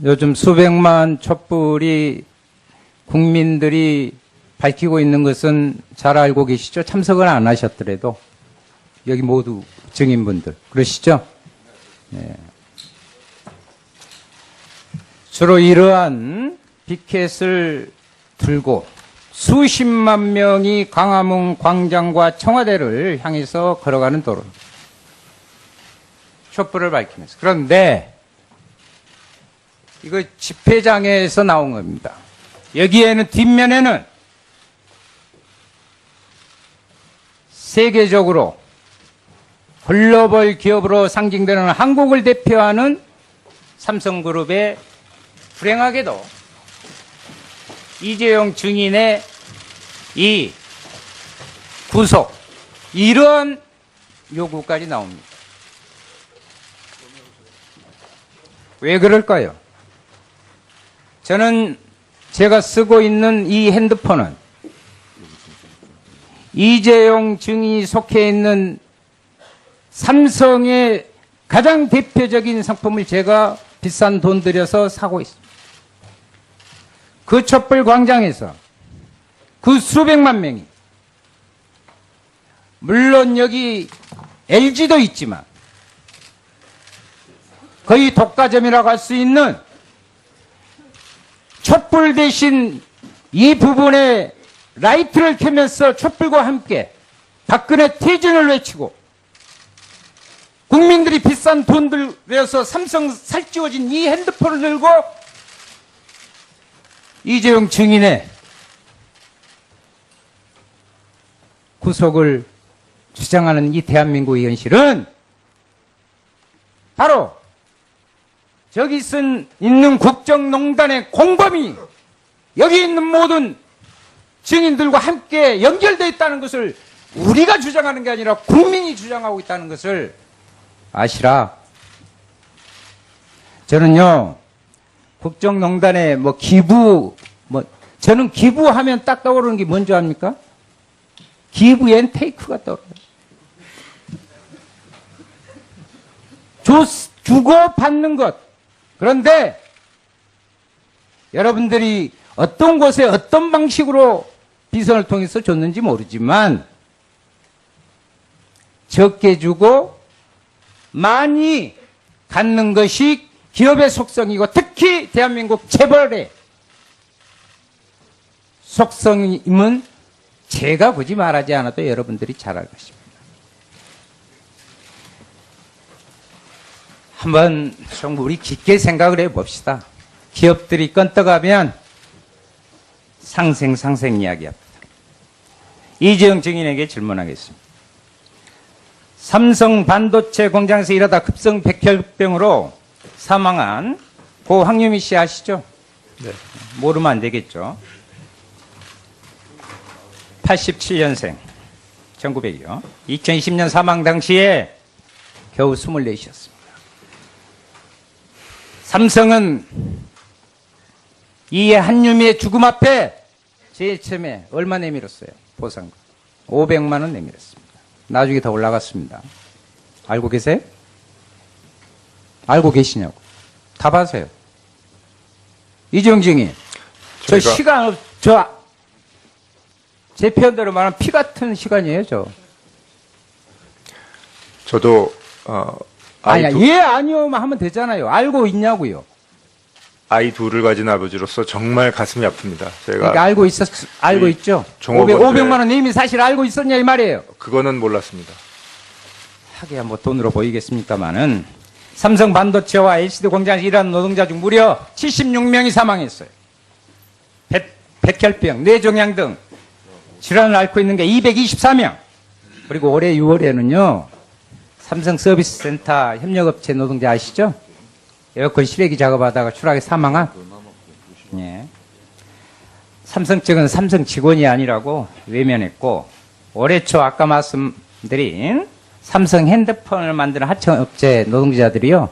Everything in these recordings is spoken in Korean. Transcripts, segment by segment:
요즘 수백만 촛불이 국민들이 밝히고 있는 것은 잘 알고 계시죠? 참석은 안 하셨더라도 여기 모두 증인분들 그러시죠? 네. 주로 이러한 피켓을 들고 수십만 명이 광화문 광장과 청와대를 향해서 걸어가는 도로 촛불을 밝히면서. 그런데 이거 집회장에서 나온 겁니다. 여기에는 뒷면에는 세계적으로 글로벌 기업으로 상징되는 한국을 대표하는 삼성그룹의 불행하게도 이재용 증인의 이 구속, 이러한 요구까지 나옵니다. 왜 그럴까요? 저는 제가 쓰고 있는 이 핸드폰은 이재용 증인이 속해 있는 삼성의 가장 대표적인 상품을 제가 비싼 돈 들여서 사고 있습니다. 그 촛불 광장에서 그 수백만 명이, 물론 여기 LG도 있지만 거의 독과점이라고 할 수 있는 촛불 대신 이 부분에 라이트를 켜면서 촛불과 함께 박근혜 퇴진을 외치고 국민들이 비싼 돈들 내서 삼성 살찌워진 이 핸드폰을 들고 이재용 증인의 구속을 주장하는 이 대한민국의 현실은 바로 저기 있는 국정농단의 공범이 여기 있는 모든 증인들과 함께 연결되어 있다는 것을 우리가 주장하는 게 아니라 국민이 주장하고 있다는 것을 아시라. 저는요, 국정농단에 기부, 저는 기부하면 딱 떠오르는 게 뭔지 압니까? 기브 앤 테이크가 떠오르요. 주고 받는 것. 그런데 여러분들이 어떤 곳에 어떤 방식으로 비선을 통해서 줬는지 모르지만 적게 주고 많이 갖는 것이 기업의 속성이고 특히 대한민국 재벌의 속성임은 제가 굳이 말하지 않아도 여러분들이 잘 알 것입니다. 한번 좀 우리 깊게 생각을 해봅시다. 기업들이 건떡하면 상생 이야기합니다. 이재용 증인에게 질문하겠습니다. 삼성 반도체 공장에서 일하다 급성 백혈병으로 사망한 고 황유미 씨 아시죠? 네. 모르면 안 되겠죠. 87년생, 1900이요. 2020년 사망 당시에 겨우 24이셨습니다. 삼성은 이 한유미의 죽음 앞에 제일 처음에 얼마 내밀었어요? 보상금 500만 원 내밀었습니다. 나중에 더 올라갔습니다. 알고 계세요? 알고 계시냐고. 답하세요. 이재용 증인, 저 시간, 제 표현대로 말하면 피 같은 시간이에요, 저도 예, 아니요 하면 되잖아요. 알고 있냐고요. 아이 둘을 가진 아버지로서 정말 가슴이 아픕니다. 제가 그러니까 알고 있죠. 500만 원 이미 사실 알고 있었냐 이 말이에요. 그거는 몰랐습니다. 하기야 돈으로 보이겠습니까만은 삼성 반도체와 LCD 공장에서 일하는 노동자 중 무려 76명이 사망했어요. 백혈병, 뇌종양 등 질환을 앓고 있는 게 224명. 그리고 올해 6월에는요. 삼성 서비스센터 협력업체 노동자 아시죠? 에어컨 실외기 작업하다가 추락해 사망한. 예. 삼성 측은 삼성 직원이 아니라고 외면했고 올해 초 아까 말씀드린 삼성 핸드폰을 만드는 하청업체 노동자들이요.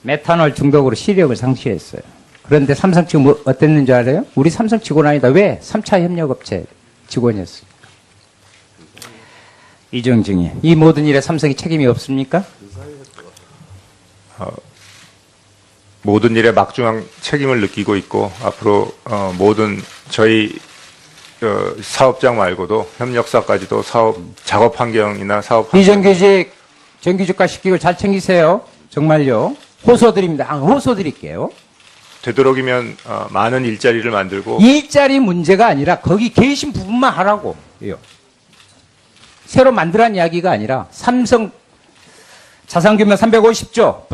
메탄올 중독으로 시력을 상실했어요. 그런데 삼성 측은 어땠는지 알아요? 우리 삼성 직원 아니다. 왜? 3차 협력업체 직원이었어요. 이재용 증인, 이 모든 일에 삼성이 책임이 없습니까? 모든 일에 막중한 책임을 느끼고 있고 앞으로 모든 저희 사업장 말고도 협력사까지도 사업 작업 환경이나 사업 비정규직 정규직화 시키고 잘 챙기세요. 정말요. 호소드립니다. 호소드릴게요. 되도록이면 많은 일자리를 만들고 일자리 문제가 아니라 거기 계신 부분만 하라고. 새로 만들란 이야기가 아니라 삼성 자산 규모 350조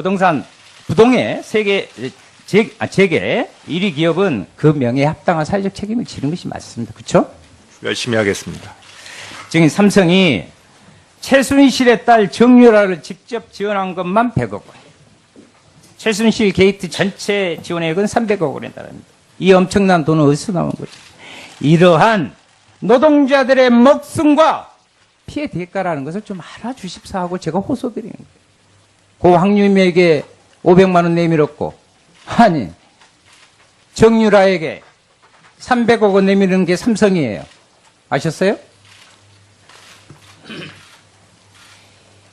부동의 재계 1위 기업은 그 명예에 합당한 사회적 책임을 지는 것이 맞습니다. 그렇죠? 열심히 하겠습니다. 지금 삼성이 최순실의 딸 정유라를 직접 지원한 것만 100억 원. 최순실 게이트 전체 지원액은 300억 원에 달합니다. 이 엄청난 돈은 어디서 나온 거죠? 이러한 노동자들의 목숨과 피해 대가라는 것을 좀 알아주십사 하고 제가 호소드리는 거예요. 고 황유미에게 500만 원 내밀었고, 아니, 정유라에게 300억 원 내미는 게 삼성이에요. 아셨어요?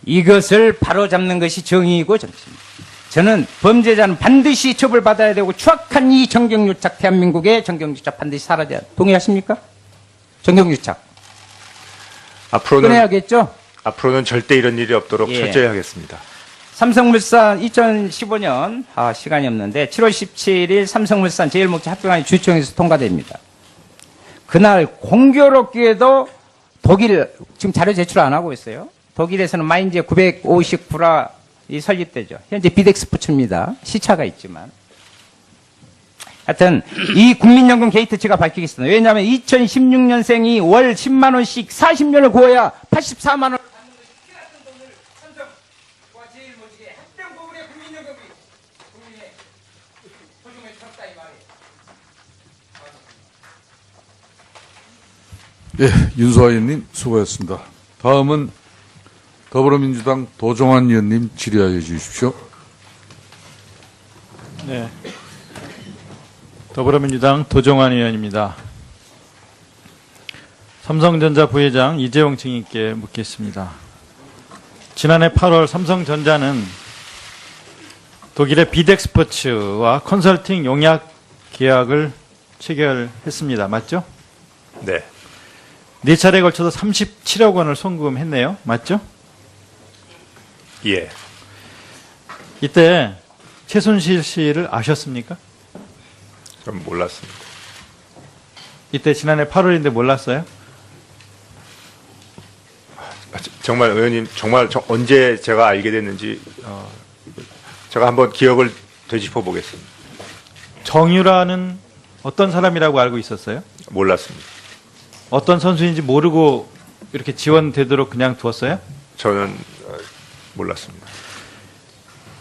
이것을 바로잡는 것이 정의이고 정치입니다. 저는 범죄자는 반드시 처벌받아야 되고 추악한 이 정경유착, 대한민국의 정경유착 반드시 사라져야 동의하십니까? 정경유착. 끊어야겠죠? 앞으로는 절대 이런 일이 없도록 예. 철저히 하겠습니다. 삼성물산 2015년 시간이 없는데 7월 17일 삼성물산 제일목적 합병안이 주총에서 통과됩니다. 그날 공교롭게도 독일 지금 자료 제출 안 하고 있어요. 독일에서는 마인즈 950불이 설립되죠. 현재 비덱스포츠입니다. 시차가 있지만. 하여튼 이 국민연금 게이트치가 밝히겠습니다. 왜냐하면 2016년생이 월 10만 원씩 40년을 구워야 84만 원 받는 것이 피났던 돈을 삼성과 제일모직의 합병 부분의 국민연금이 국민의 소중에 쳤다 이 말이에요. 예, 윤소아 의원님 수고하셨습니다. 다음은 더불어민주당 도종환 의원님 질의하여 주십시오. 네. 더불어민주당 도종환 의원입니다. 삼성전자 부회장 이재용 증인께 묻겠습니다. 지난해 8월 삼성전자는 독일의 비덱스포츠와 컨설팅 용약 계약을 체결했습니다. 맞죠? 네. 네 차례에 걸쳐서 37억 원을 송금했네요. 맞죠? 예. 이때 최순실 씨를 아셨습니까? 좀 몰랐습니다. 이때 지난해 8월인데 몰랐어요? 정말 의원님 정말 언제 제가 알게 됐는지 제가 한번 기억을 되짚어 보겠습니다. 정유라는 어떤 사람이라고 알고 있었어요? 몰랐습니다. 어떤 선수인지 모르고 이렇게 지원되도록 그냥 두었어요? 저는 몰랐습니다.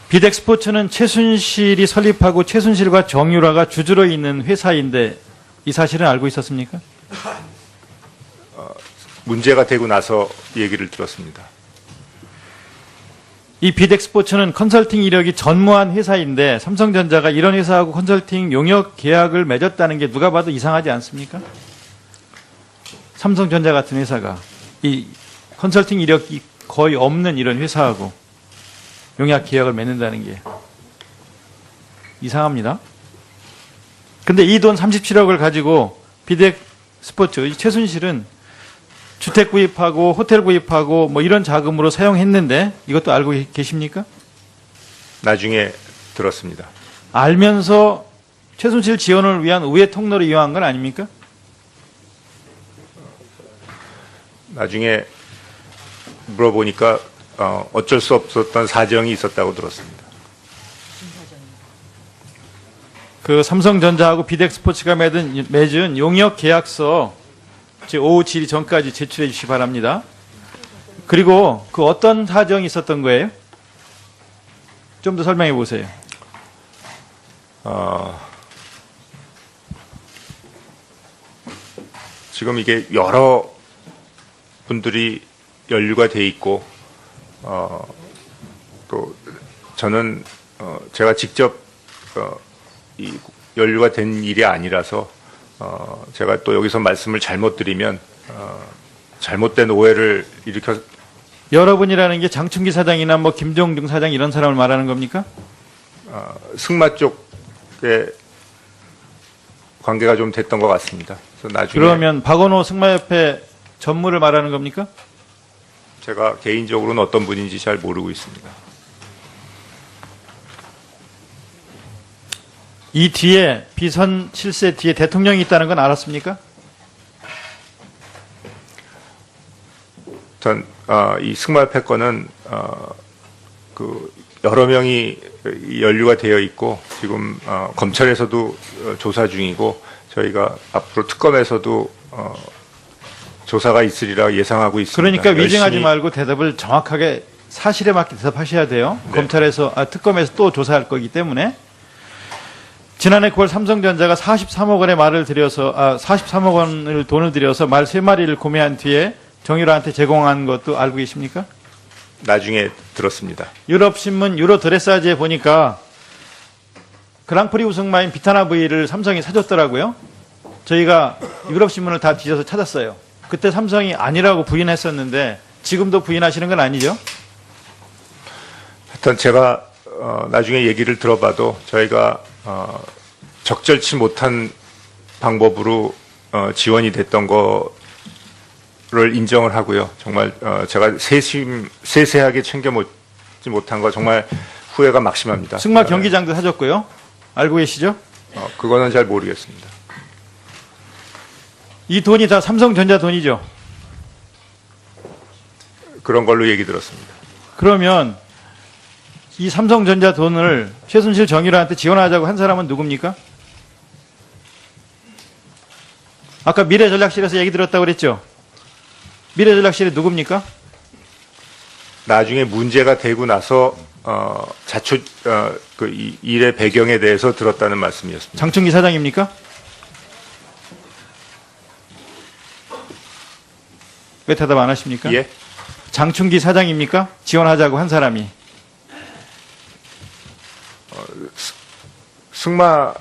비덱스포츠는 최순실이 설립하고 최순실과 정유라가 주주로 있는 회사인데 이 사실은 알고 있었습니까? 문제가 되고 나서 얘기를 들었습니다. 이 비덱스포츠는 컨설팅 이력이 전무한 회사인데 삼성전자가 이런 회사하고 컨설팅 용역 계약을 맺었다는 게 누가 봐도 이상하지 않습니까? 삼성전자 같은 회사가 이 컨설팅 이력이 거의 없는 이런 회사하고 용약 계약을 맺는다는 게 이상합니다. 근데 이 돈 37억을 가지고 비덱스포츠 최순실은 주택 구입하고 호텔 구입하고 뭐 이런 자금으로 사용했는데 이것도 알고 계십니까? 나중에 들었습니다. 알면서 최순실 지원을 위한 우회 통로를 이용한 건 아닙니까? 나중에 물어보니까 어쩔 수 없었던 사정이 있었다고 들었습니다. 그 삼성전자하고 비덱스포츠가 맺은 용역 계약서 오후 7일 전까지 제출해 주시기 바랍니다. 그리고 그 어떤 사정이 있었던 거예요? 좀 더 설명해 보세요. 지금 이게 여러 분들이 연루가 돼 있고 또 저는 제가 직접 이 연루가 된 일이 아니라서 제가 또 여기서 말씀을 잘못 드리면 잘못된 오해를 일으켜 여러분이라는 게 장충기 사장이나 뭐 김종중 사장 이런 사람을 말하는 겁니까? 승마 쪽에 관계가 좀 됐던 것 같습니다. 그래서 나중에 그러면 박원호 승마협회 전무를 말하는 겁니까? 제가 개인적으로는 어떤 분인지 잘 모르고 있습니다. 이 뒤에 비선 실세 뒤에 대통령이 있다는 건 알았습니까? 전 이 승마협회 건은 그 여러 명이 연루가 되어 있고 지금 검찰에서도 조사 중이고 저희가 앞으로 특검에서도 조사가 있으리라 예상하고 있습니다. 그러니까 위증하지 열심히 말고 대답을 정확하게 사실에 맞게 대답하셔야 돼요. 네. 검찰에서 특검에서 또 조사할 거기 때문에 지난해 9월 삼성전자가 43억 원의 말을 들여서 43억 원을 돈을 들여서 말 3마리를 구매한 뒤에 정유라한테 제공한 것도 알고 계십니까? 나중에 들었습니다. 유럽신문 유로드레사지에 보니까 그랑프리 우승마인 비타나 V를 삼성이 사줬더라고요. 저희가 유럽신문을 다 뒤져서 찾았어요. 그때 삼성이 아니라고 부인했었는데 지금도 부인하시는 건 아니죠? 하여튼 제가 나중에 얘기를 들어봐도 저희가 적절치 못한 방법으로 지원이 됐던 거를 인정을 하고요. 정말 제가 세세하게 챙겨먹지 못한 거 정말 후회가 막심합니다. 승마 경기장도 사줬고요. 알고 계시죠? 그거는 잘 모르겠습니다. 이 돈이 다 삼성전자 돈이죠. 그런 걸로 얘기 들었습니다. 그러면 이 삼성전자 돈을 최순실 정유라한테 지원하자고 한 사람은 누굽니까? 아까 미래전략실에서 얘기 들었다고 그랬죠? 미래전략실이 누굽니까? 나중에 문제가 되고 나서 이 일의 배경에 대해서 들었다는 말씀이었습니다. 장충기 사장입니까? 왜 대답 안 하십니까? 예? 장충기 사장입니까? 지원하자고 한 사람이. 승마협회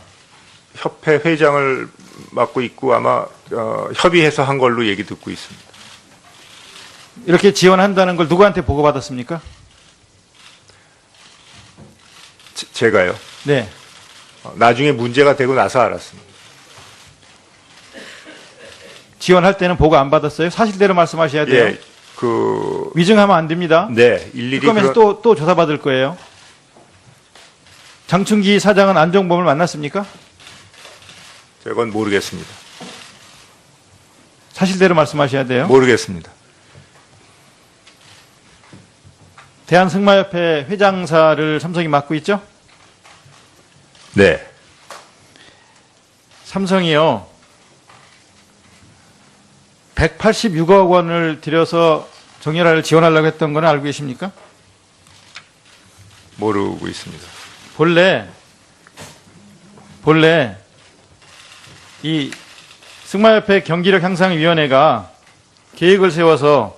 회장을 맡고 있고 아마 협의해서 한 걸로 얘기 듣고 있습니다. 이렇게 지원한다는 걸 누구한테 보고받았습니까? 제가요. 네. 나중에 문제가 되고 나서 알았습니다. 지원할 때는 보고 안 받았어요? 사실대로 말씀하셔야 돼요. 예, 위증하면 안 됩니다. 네, 일일이 특검에서 또 조사받을 거예요. 장충기 사장은 안종범을 만났습니까? 그건 모르겠습니다. 사실대로 말씀하셔야 돼요. 모르겠습니다. 대한승마협회 회장사를 삼성이 맡고 있죠? 네, 삼성이요. 186억 원을 들여서 정유라를 지원하려고 했던 건 알고 계십니까? 모르고 있습니다. 본래 이 승마협회 경기력 향상위원회가 계획을 세워서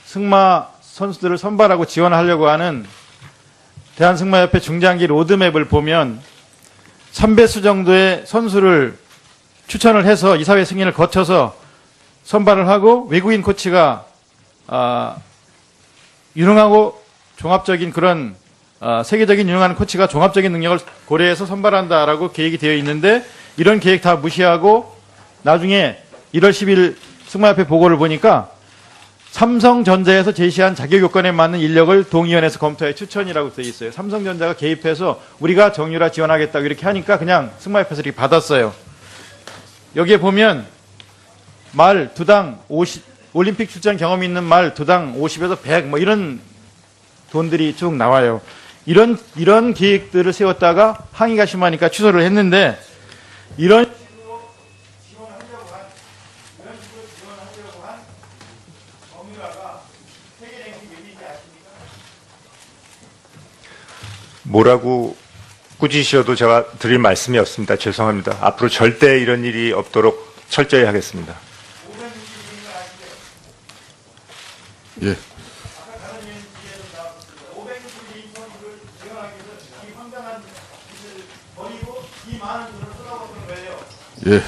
승마 선수들을 선발하고 지원하려고 하는 대한승마협회 중장기 로드맵을 보면 3배수 정도의 선수를 추천을 해서 이사회 승인을 거쳐서 선발을 하고 외국인 코치가 유능하고 종합적인 그런 세계적인 유능한 코치가 종합적인 능력을 고려해서 선발한다라고 계획이 되어 있는데 이런 계획 다 무시하고 나중에 1월 10일 승마협회 보고를 보니까 삼성전자에서 제시한 자격 요건에 맞는 인력을 동의원에서 검토해 추천이라고 되어 있어요. 삼성전자가 개입해서 우리가 정유라 지원하겠다고 이렇게 하니까 그냥 승마협회에서 이렇게 받았어요. 여기에 보면 말 2당 50, 올림픽 출전 경험이 있는 말 2당 50에서 100 뭐 이런 돈들이 쭉 나와요. 이런 계획들을 세웠다가 항의가 심하니까 취소를 했는데 이런 식으로 지원하려고 한 정유라가 세계 랭킹 몇인지 아십니까? 뭐라고 꾸짖으셔도 제가 드릴 말씀이 없습니다. 죄송합니다. 앞으로 절대 이런 일이 없도록 철저히 하겠습니다. 예. 예.